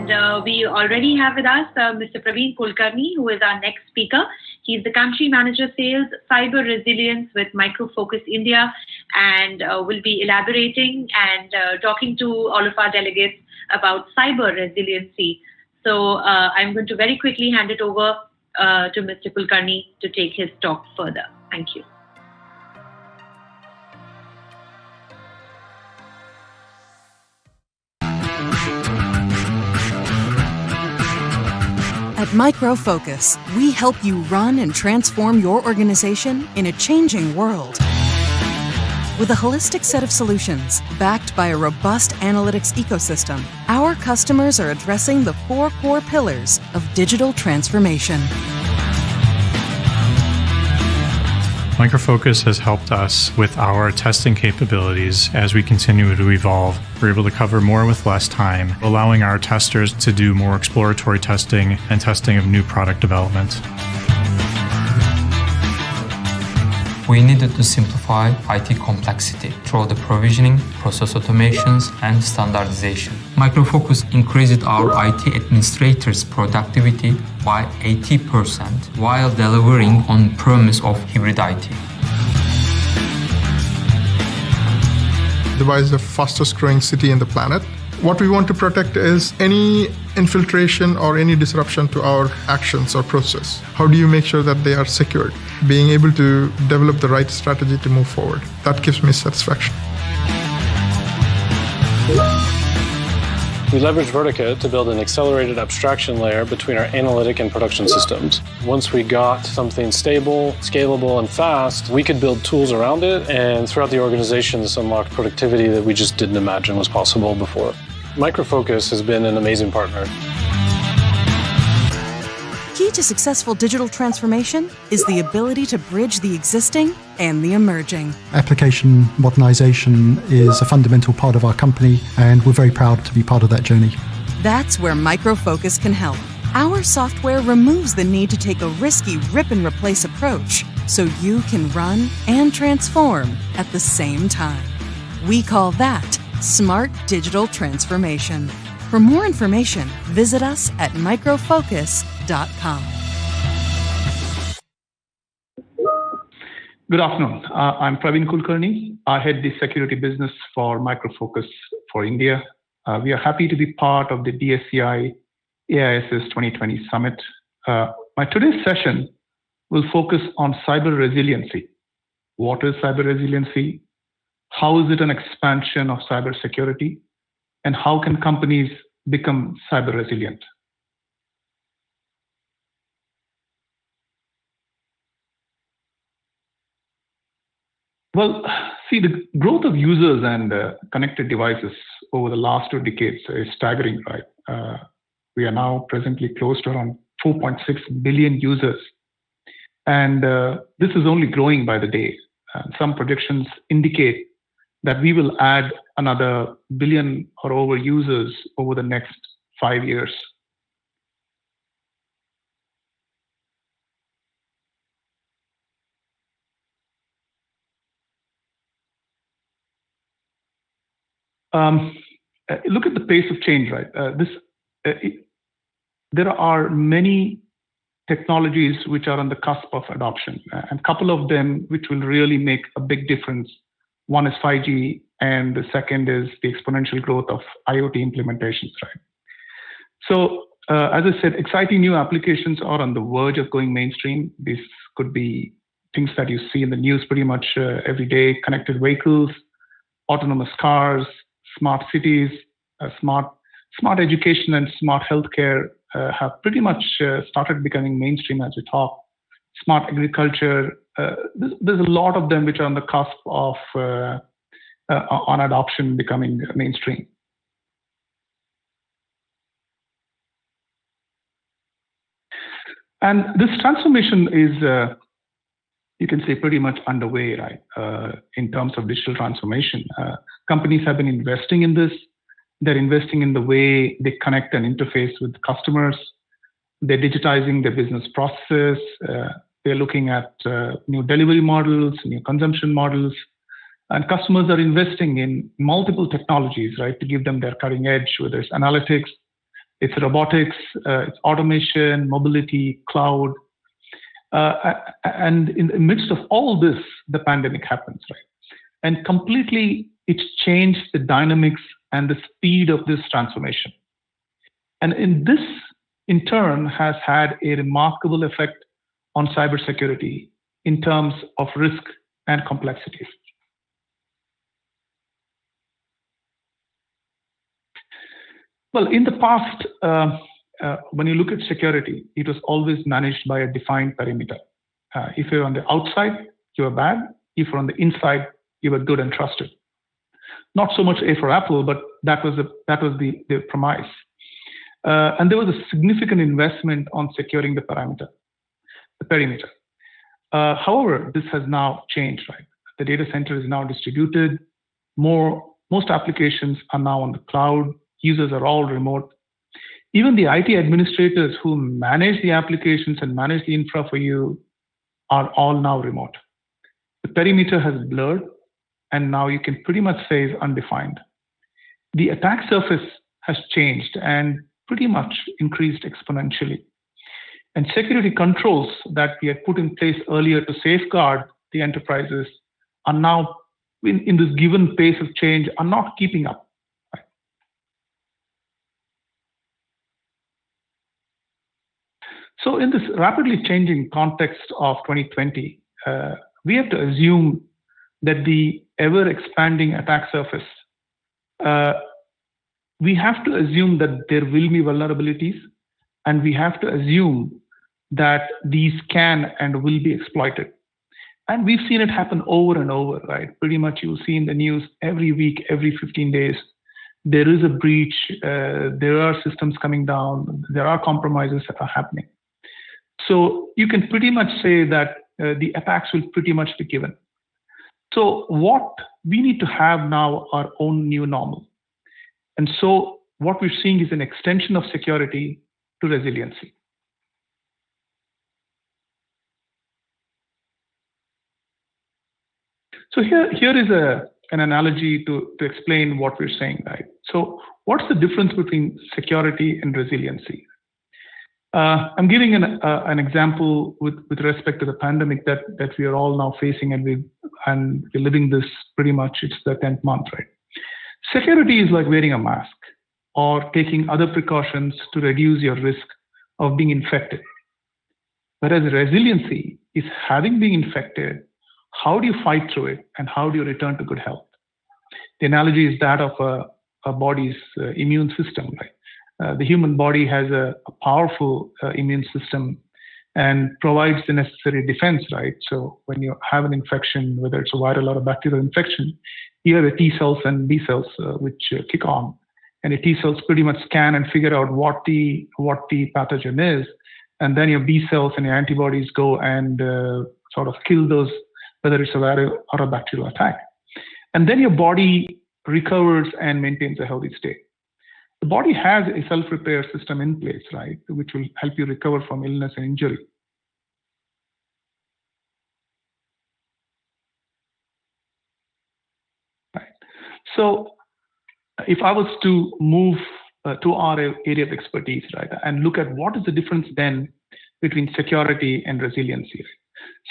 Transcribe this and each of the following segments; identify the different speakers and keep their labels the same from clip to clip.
Speaker 1: And we already have with us Mr. Praveen Kulkarni, who is our next speaker. He's the Country Manager Sales, Cyber Resilience with Micro Focus India, and will be elaborating and talking to all of our delegates about cyber resiliency. So I'm going to very quickly hand it over to Mr. Kulkarni to take his talk further. Thank you.
Speaker 2: At Micro Focus, we help you run and transform your organization in a changing world. With a holistic set of solutions backed by a robust analytics ecosystem, our customers are addressing the 4 core pillars of digital transformation.
Speaker 3: Micro Focus has helped us with our testing capabilities as we continue to evolve. We're able to cover more with less time, allowing our testers to do more exploratory testing and testing of new product development.
Speaker 4: We needed to simplify IT complexity through the provisioning, process automations, and standardization. Micro Focus increased our IT administrators' productivity by 80% while delivering on promise of hybrid IT.
Speaker 5: Dubai is the fastest growing city in the planet. What we want to protect is any infiltration or any disruption to our actions or process. How do you make sure that they are secured? Being able to develop the right strategy to move forward. That gives me satisfaction.
Speaker 6: We leveraged Vertica to build an accelerated abstraction layer between our analytic and production systems. Once we got something stable, scalable, and fast, we could build tools around it, and throughout the organization, this unlocked productivity that we just didn't imagine was possible before. Micro Focus has been an amazing partner.
Speaker 2: Key to successful digital transformation is the ability to bridge the existing and the emerging.
Speaker 7: Application modernization is a fundamental part of our company, and we're very proud to be part of that journey.
Speaker 2: That's where Micro Focus can help. Our software removes the need to take a risky rip-and-replace approach, so you can run and transform at the same time. We call that smart digital transformation. For more information, visit us at microfocus.com.
Speaker 8: Good afternoon. I'm Praveen Kulkarni. I head the security business for Micro Focus for India. We are happy to be part of the DSCI AISS 2020 Summit. My today's session will focus on cyber resiliency. What is cyber resiliency? How is it an expansion of cyber security? And how can companies become cyber resilient? Well, see, the growth of users and connected devices over the last 2 decades is staggering, right? We are now presently close to around 4.6 billion users. And this is only growing by the day. Some predictions indicate that we will add another billion or over users over the next 5 years. Look at the pace of change, right? There are many technologies which are on the cusp of adoption, and a couple of them which will really make a big difference. One is 5G, and the second is the exponential growth of IoT implementations, right? So, as I said, exciting new applications are on the verge of going mainstream. These could be things that you see in the news pretty much every day: connected vehicles, autonomous cars, smart cities, smart education, and smart healthcare have pretty much started becoming mainstream as we talk. Smart agriculture. There's a lot of them which are on the cusp of on adoption becoming mainstream. And this transformation is, you can say, pretty much underway, right? In terms of digital transformation, companies have been investing in this. They're investing in the way they connect and interface with customers. They're digitizing their business processes. They're looking at new delivery models, new consumption models, and customers are investing in multiple technologies, right, to give them their cutting edge, whether it's analytics, It's robotics, it's automation, mobility, cloud. And in the midst of all this, the pandemic happens, right? And completely, it's changed the dynamics and the speed of this transformation. And this, in turn, has had a remarkable effect on cybersecurity in terms of risk and complexities. Well, in the past, when you look at security, it was always managed by a defined perimeter. If you're on the outside, you were bad. If you're on the inside, you were good and trusted. Not so much A for Apple, but that was the premise. And there was a significant investment on securing the perimeter. However, this has now changed, right? The data center is now distributed. Most applications are now on the cloud. Users are all remote. Even the IT administrators who manage the applications and manage the infra for you are all now remote. The perimeter has blurred, and now you can pretty much say is undefined. The attack surface has changed and pretty much increased exponentially. And security controls that we had put in place earlier to safeguard the enterprises are now, in this given pace of change, are not keeping up. Right? So in this rapidly changing context of 2020, we have to assume that the ever-expanding attack surface, we have to assume that there will be vulnerabilities, and we have to assume that these can and will be exploited. And we've seen it happen over and over, right? Pretty much you'll see in the news every week, every 15 days, there is a breach, there are systems coming down, there are compromises that are happening. So you can pretty much say that the attacks will pretty much be given. So what we need to have now our own new normal. And so what we're seeing is an extension of security to resiliency. So here is an analogy to explain what we're saying, right? So what's the difference between security and resiliency? I'm giving an example with respect to the pandemic that we are all now facing, and we're living this pretty much. It's the 10th month, right? Security is like wearing a mask or taking other precautions to reduce your risk of being infected. Whereas resiliency is having been infected, how do you fight through it and how do you return to good health? The analogy is that of a body's immune system, right? The human body has a powerful immune system and provides the necessary defense, right? So when you have an infection, whether it's a viral or a bacterial infection, you have a T cells and B cells which kick on, and the T cells pretty much scan and figure out what the pathogen is, and then your B cells and your antibodies go and sort of kill those, whether it's a viral or a bacterial attack, and then your body recovers and maintains a healthy state. The body has a self-repair system in place, right, which will help you recover from illness and injury. Right. So if I was to move to our area of expertise, right, and look at what is the difference then between security and resiliency.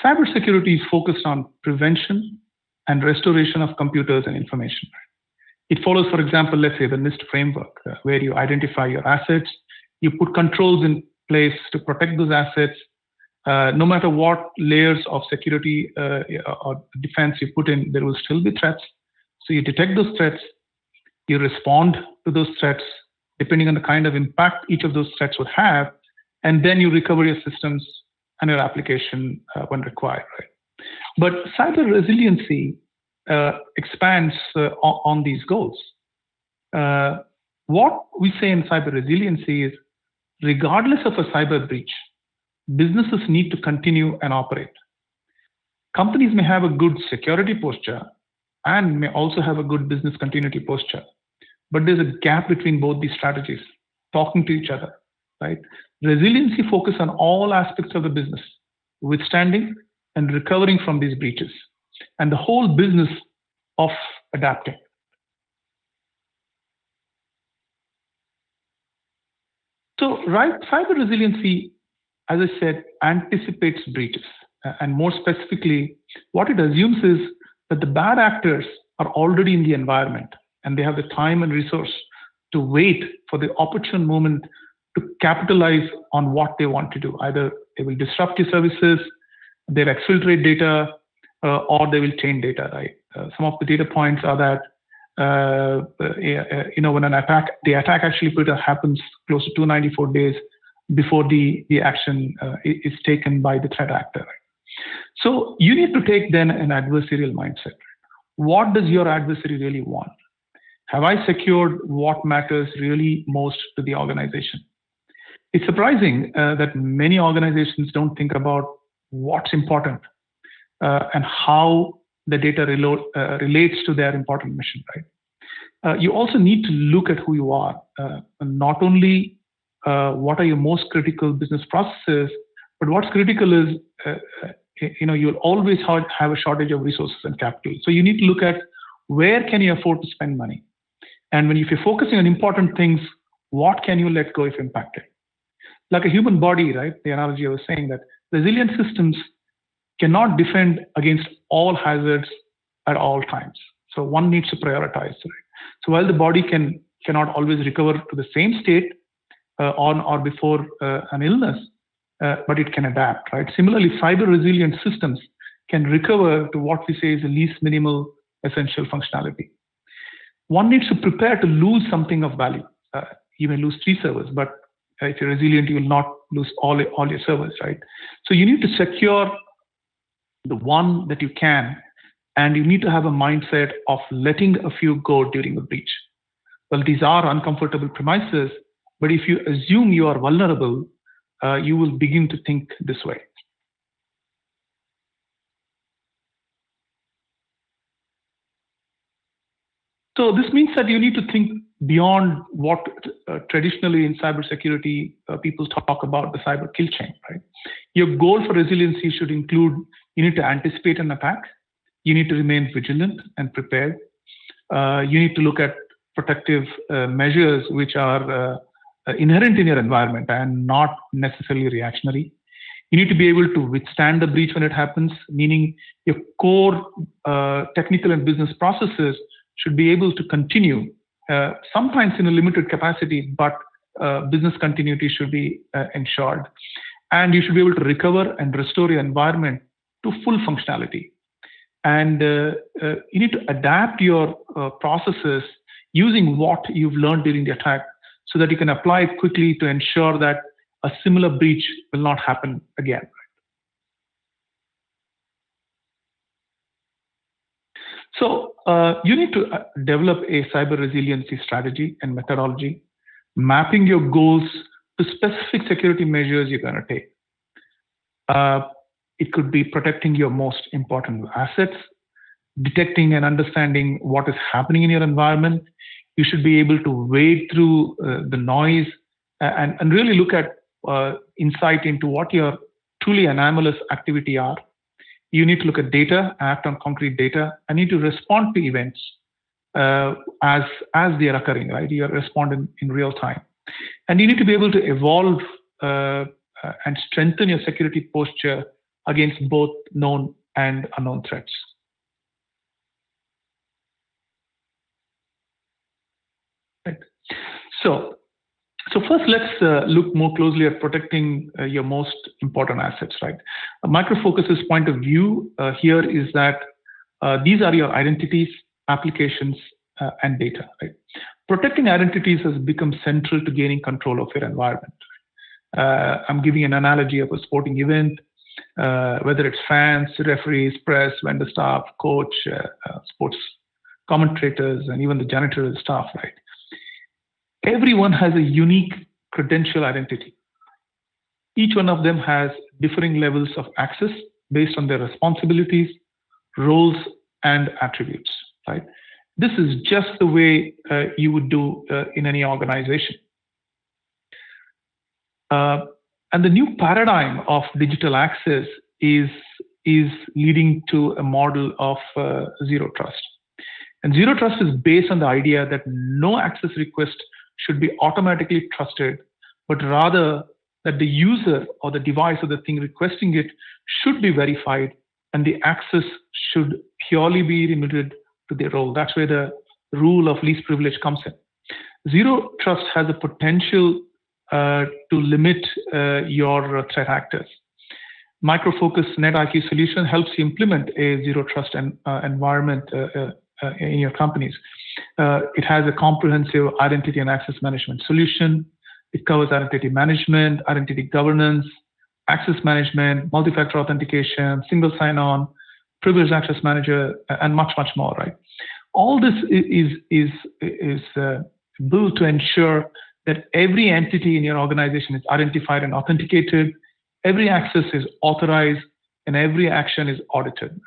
Speaker 8: Cybersecurity is focused on prevention and restoration of computers and information. It follows, for example, let's say the NIST framework, where you identify your assets, you put controls in place to protect those assets. No matter what layers of security or defense you put in, there will still be threats. So you detect those threats, you respond to those threats, depending on the kind of impact each of those threats would have, and then you recover your systems and your application when required. Right? But cyber resiliency expands on these goals. What we say in cyber resiliency is, regardless of a cyber breach, businesses need to continue and operate. Companies may have a good security posture and may also have a good business continuity posture, but there's a gap between both these strategies, talking to each other, right? Resiliency focuses on all aspects of the business, withstanding and recovering from these breaches, and the whole business of adapting. So, right, cyber resiliency, as I said, anticipates breaches. And more specifically, what it assumes is that the bad actors are already in the environment and they have the time and resource to wait for the opportune moment to capitalize on what they want to do. Either they will disrupt your services, they'll exfiltrate data, or they will chain data, right? Some of the data points are that when the attack actually happens close to 294 days before the action is taken by the threat actor. Right? So you need to take then an adversarial mindset. What does your adversary really want? Have I secured what matters really most to the organization? It's surprising that many organizations don't think about what's important and how the data relates to their important mission, right? You also need to look at who you are, not only what are your most critical business processes, but what's critical is, you'll always have a shortage of resources and capital. So you need to look at where can you afford to spend money? And if you're focusing on important things, what can you let go if impacted? Like a human body, right? The analogy I was saying that resilient systems cannot defend against all hazards at all times. So one needs to prioritize. Right? So while the body cannot always recover to the same state on or before an illness, but it can adapt, right? Similarly, cyber resilient systems can recover to what we say is the least minimal essential functionality. One needs to prepare to lose something of value. You may lose 3 servers, but if you're resilient, you will not lose all your servers, right? So you need to secure the one that you can, and you need to have a mindset of letting a few go during a breach. Well, these are uncomfortable premises, but if you assume you are vulnerable, you will begin to think this way. So this means that you need to think beyond what traditionally in cybersecurity people talk about, the cyber kill chain, right? Your goal for resiliency should include, you need to anticipate an attack, you need to remain vigilant and prepared, you need to look at protective measures which are inherent in your environment and not necessarily reactionary. You need to be able to withstand the breach when it happens, meaning your core technical and business processes should be able to continue, sometimes in a limited capacity, but business continuity should be ensured. And you should be able to recover and restore your environment to full functionality. And you need to adapt your processes using what you've learned during the attack so that you can apply it quickly to ensure that a similar breach will not happen again. So you need to develop a cyber resiliency strategy and methodology, mapping your goals to specific security measures you're going to take. It could be protecting your most important assets, detecting and understanding what is happening in your environment. You should be able to wade through the noise and really look at insight into what your truly anomalous activity are. You need to look at data, act on concrete data, and need to respond to events as they are occurring, right? You respond in real time. And you need to be able to evolve and strengthen your security posture against both known and unknown threats. Right. So first, let's look more closely at protecting your most important assets, right? Micro Focus's point of view here is that these are your identities, applications, and data, right? Protecting identities has become central to gaining control of your environment. I'm giving an analogy of a sporting event, whether it's fans, referees, press, vendor staff, coach, sports commentators, and even the janitorial staff, right? Everyone has a unique credential identity. Each one of them has differing levels of access based on their responsibilities, roles, and attributes, right? This is just the way you would do in any organization. And the new paradigm of digital access is leading to a model of zero trust. And zero trust is based on the idea that no access request should be automatically trusted but rather that the user or the device or the thing requesting it should be verified, and the access should purely be limited to their role. That's where the rule of least privilege comes in. Zero Trust has a potential to limit your threat actors. Micro Focus NetIQ solution helps you implement a Zero Trust environment in your companies. It has a comprehensive identity and access management solution. It covers identity management, identity governance, access management, multi-factor authentication, single sign-on, privileged access manager, and much, much more, right? All this is built to ensure that every entity in your organization is identified and authenticated, every access is authorized, and every action is audited.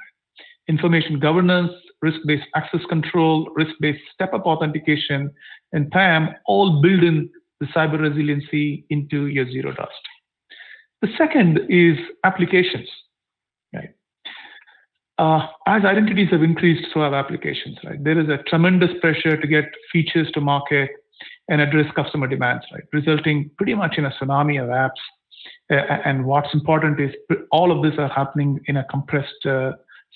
Speaker 8: Information governance, risk-based access control, risk-based step-up authentication, and PAM all build in the cyber resiliency into your Zero Trust. The second is applications. Right? As identities have increased, so have applications. Right? There is a tremendous pressure to get features to market and address customer demands, right? Resulting pretty much in a tsunami of apps. And what's important is all of this are happening in a compressed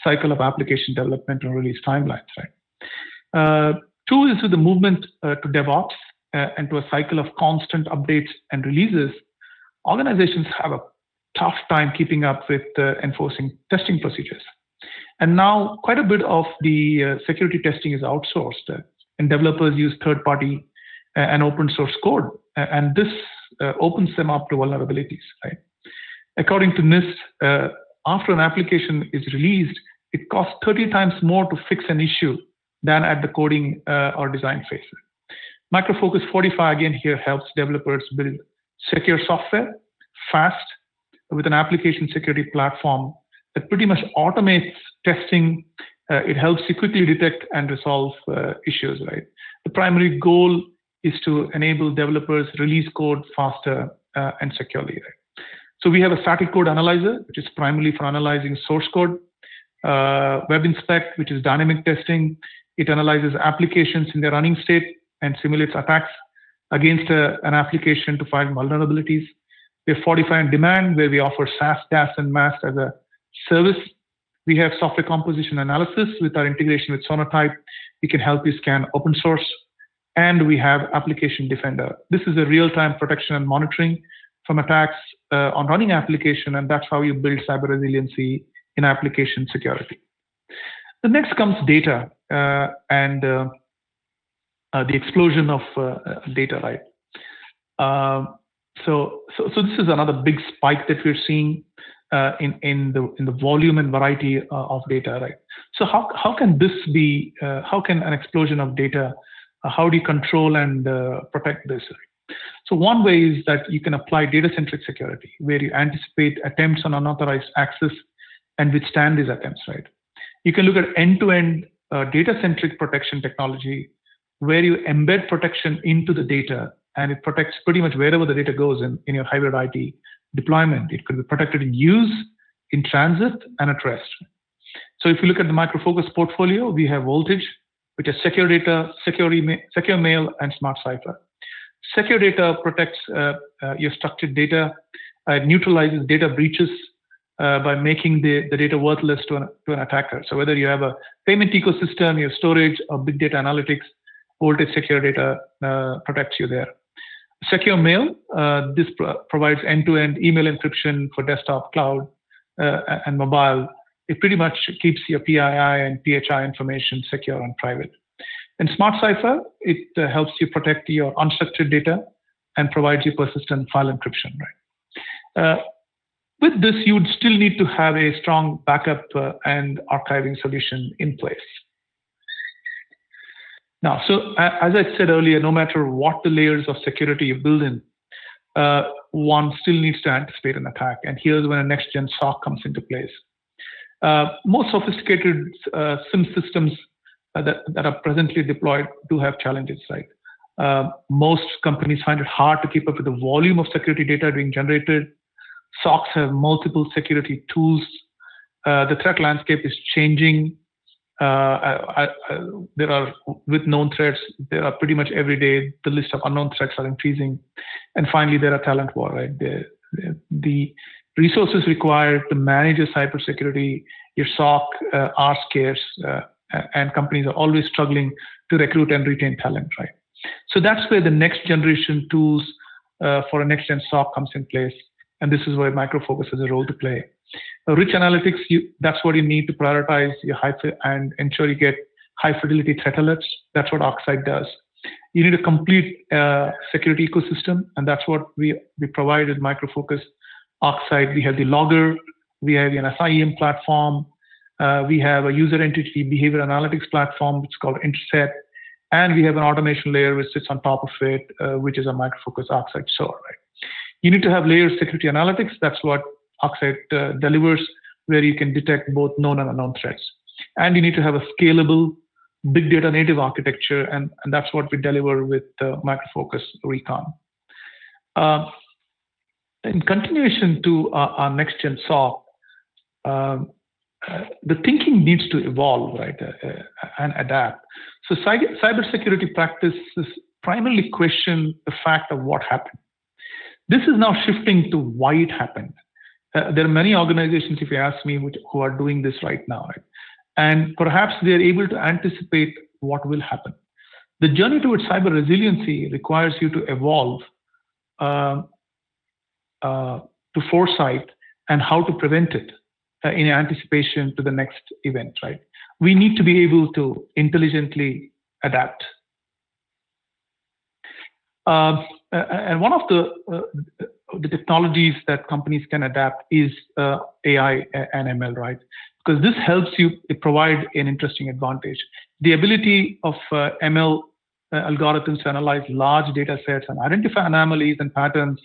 Speaker 8: cycle of application development and release timelines. Right? Two is with the movement to DevOps and to a cycle of constant updates and releases. Organizations have a tough time keeping up with enforcing testing procedures. And now quite a bit of the security testing is outsourced, and developers use third-party and open source code, and this opens them up to vulnerabilities. Right? According to NIST, after an application is released, it costs 30 times more to fix an issue than at the coding or design phase. Micro Focus 45 again here helps developers build secure software fast with an application security platform that pretty much automates testing. It helps you quickly detect and resolve issues. Right? The primary goal is to enable developers release code faster and securely. Right? So we have a static code analyzer, which is primarily for analyzing source code. Web Inspect, which is dynamic testing. It analyzes applications in their running state and simulates attacks against an application to find vulnerabilities. We have Fortify on Demand, where we offer SaaS, DaaS, and MAST as a service. We have software composition analysis with our integration with Sonatype. We can help you scan open source. And we have Application Defender. This is a real-time protection and monitoring from attacks on running application, and that's how you build cyber resiliency in application security. The next comes data and the explosion of data, right? So this is another big spike that we're seeing in the volume and variety of data, right? So how can this be? How can an explosion of data? How do you control and protect this? So one way is that you can apply data-centric security, where you anticipate attempts on unauthorized access and withstand these attempts, right? You can look at end-to-end data-centric protection technology, where you embed protection into the data, and it protects pretty much wherever the data goes in your hybrid IT deployment. It could be protected in use, in transit, and at rest. So if you look at the Micro Focus portfolio, we have Voltage, which is secure data, secure mail, and Smart Cipher. Secure data protects your structured data, neutralizes data breaches by making the data worthless to an attacker. So whether you have a payment ecosystem, you have storage, or big data analytics, Voltage secure data protects you there. Secure mail, this provides end-to-end email encryption for desktop, cloud, and mobile. It pretty much keeps your PII and PHI information secure and private. And Smart Cipher, it helps you protect your unstructured data and provides you persistent file encryption. Right. With this, you would still need to have a strong backup and archiving solution in place. Now, so as I said earlier, no matter what the layers of security you build in, one still needs to anticipate an attack. And here's when a next-gen SOC comes into place. Most sophisticated SIM systems that are presently deployed do have challenges, right? Most companies find it hard to keep up with the volume of security data being generated. SOCs have multiple security tools. The threat landscape is changing. There are, with known threats, there are pretty much every day, the list of unknown threats are increasing. And finally, there are talent war, right? The resources required to manage your cybersecurity, your SOC are scarce, and companies are always struggling to recruit and retain talent, right? So that's where the next generation tools for a next-gen SOC comes in place. And this is where Micro Focus has a role to play. Rich analytics, that's what you need to prioritize your and ensure you get high fidelity threat alerts. That's what Oxide does. You need a complete security ecosystem, and that's what we provide with Micro Focus Oxide. We have the logger, we have an SIEM platform, we have a user entity behavior analytics platform, which is called Intercept, and we have an automation layer which sits on top of it, which is a Micro Focus Oxide SOAR, right? You need to have layered security analytics. That's what Oxide delivers, where you can detect both known and unknown threats. And you need to have a scalable big data native architecture, and that's what we deliver with Micro Focus Recon. In continuation to our next-gen SOC, the thinking needs to evolve, right, and adapt. So cybersecurity practices primarily question the fact of what happened. This is now shifting to why it happened. There are many organizations, if you ask me, who are doing this right now, right? And perhaps they're able to anticipate what will happen. The journey towards cyber resiliency requires you to evolve to foresight and how to prevent it in anticipation to the next event, right? We need to be able to intelligently adapt. And one of the technologies that companies can adapt is AI and ML, right? Because this helps you provide an interesting advantage. The ability of ML algorithms to analyze large data sets and identify anomalies and patterns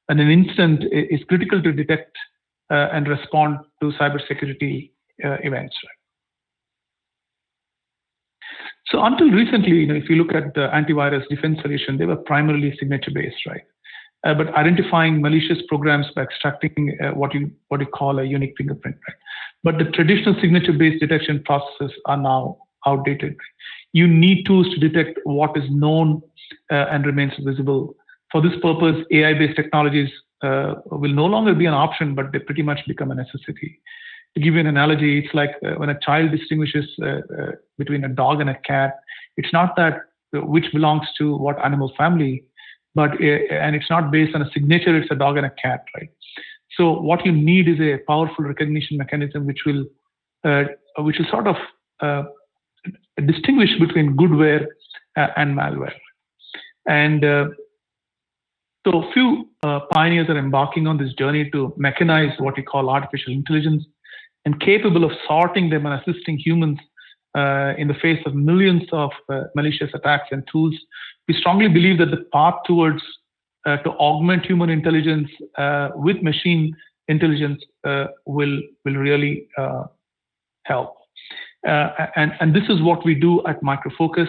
Speaker 8: in an instant is critical to detect and respond to cybersecurity events, right? So until recently, if you look at the antivirus defense solution, they were primarily signature-based, right? But identifying malicious programs by extracting what you call a unique fingerprint, right? But the traditional signature-based detection processes are now outdated. You need tools to detect what is known and remains visible. For this purpose, AI-based technologies will no longer be an option, but they pretty much become a necessity. To give you an analogy, it's like when a child distinguishes between a dog and a cat, it's not that which belongs to what animal family, but and it's not based on a signature, it's a dog and a cat, right? So what you need is a powerful recognition mechanism which will sort of distinguish between goodware and malware. And so few pioneers are embarking on this journey to mechanize what we call artificial intelligence, and capable of sorting them and assisting humans in the face of millions of malicious attacks and tools. We strongly believe that the path towards to augment human intelligence with machine intelligence will really help. And this is what we do at Micro Focus.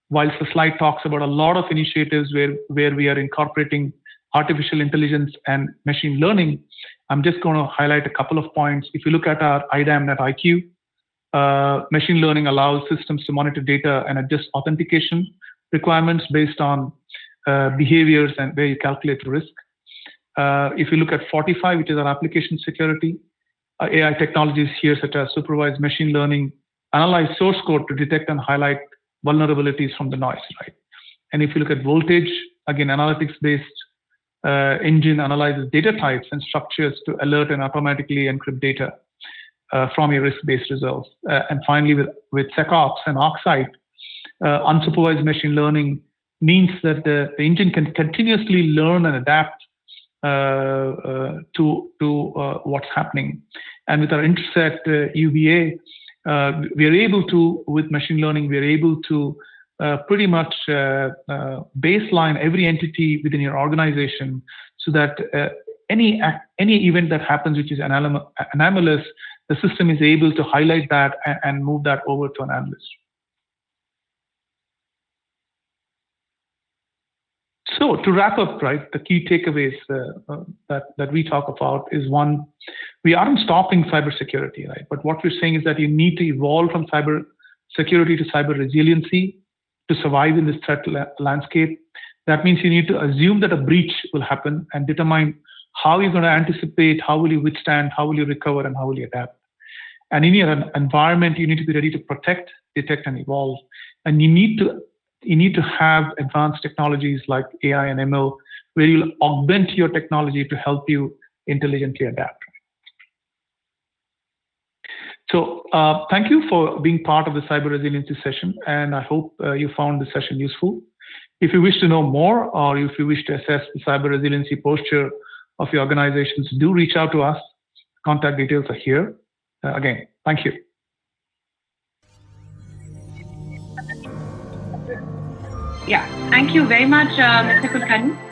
Speaker 8: Whilst the slide talks about a lot of initiatives where we are incorporating artificial intelligence and machine learning, I'm just going to highlight a couple of points. If you look at our IDAM.NET IQ, machine learning allows systems to monitor data and adjust authentication requirements based on behaviors and where you calculate risk. If you look at Fortify, which is our application security, AI technologies here such as supervised machine learning analyze source code to detect and highlight vulnerabilities from the noise, right? And if you look at Voltage, again, analytics-based engine analyzes data types and structures to alert and automatically encrypt data from your risk-based results. And finally, with SecOps and Oxide, unsupervised machine learning means that the engine can continuously learn and adapt to what's happening. And with our Intercept UBA, we are able to, with machine learning, we are able to pretty much baseline every entity within your organization so that any event that happens which is anomalous, the system is able to highlight that and move that over to an analyst. So to wrap up, right, the key takeaways that we talk about is one, we aren't stopping cybersecurity, right? But what we're saying is that you need to evolve from cyber security to cyber resiliency to survive in this threat landscape. That means you need to assume that a breach will happen and determine how you're going to anticipate, how will you withstand, how will you recover, and how will you adapt. And in your environment, you need to be ready to protect, detect, and evolve. And you need to have advanced technologies like AI and ML, where you'll augment your technology to help you intelligently adapt. So thank you for being part of the Cyber Resiliency session, and I hope you found the session useful. If you wish to know more, or if you wish to assess the cyber resiliency posture of your organizations, do reach out to us. Contact details are here. Again, thank you.
Speaker 1: Yeah, thank you very much, Mr. Kulkarni.